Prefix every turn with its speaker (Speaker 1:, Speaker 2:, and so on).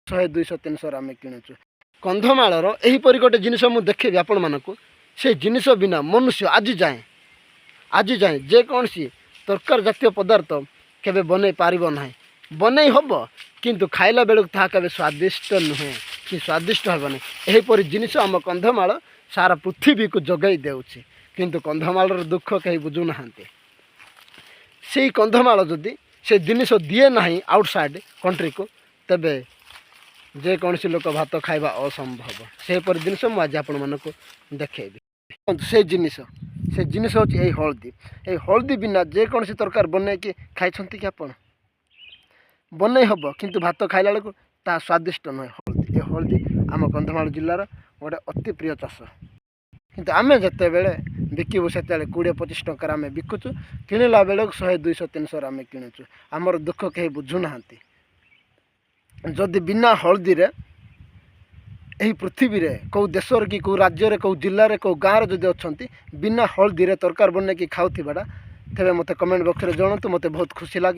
Speaker 1: 100 200 300 आम किणुचु कंधमालर यहीपरि गोटे जिनिस मुझे देखेबी आपण मानक से जिनिस बिना मनुष्य आज जाए जेकोसी तरकारी जातीय पदार्थ केबे बनै पारिबो नाही बनै हम किंतु खाइला बेलू ताहा केबे स्वादिष्ट नुहे कि स्वादिष्ट हेबो नहीं यहीपरि जिनिस आम कंधमाल सारा पृथ्वी को जगै देउछि किंतु कंधमालर दुख कहीं बुझुना से कंधमाल जदि से जिनिस दिए ना आउटसाइड कंट्री को तेबे जेकोसी लोक भात खाइबा असंभव सेपरि जिनिस मुझे आज आपण मानक देखेबी से जिनिस हूँ यही हलदी ये हलदी बिना जेकोसी तरकार बन कि खाई कि आपण बन हम किंतु भात खाइला बेलू ता स्वादिष्ट नुहे हलदी ये हलदी आम कंधमाल जिलार गोटे अति प्रिय चाष किंतु आम जिते बड़े बिकबू से 20-25 टकर आम बिकुचु किणला बेलू 100 200 300 आम किणुचु आमर दुख कहीं बुझुना जदि बिना हलदी रे यही पृथ्वी रे कौ देशर कि कौ राज्य कौ जिले कौ गाँव जदि अच्छा बिना हलदी रे तरकार बन कि खाऊबाटा तेरे मत कमेंट बॉक्स में जनातु मत बहुत खुशी लगे।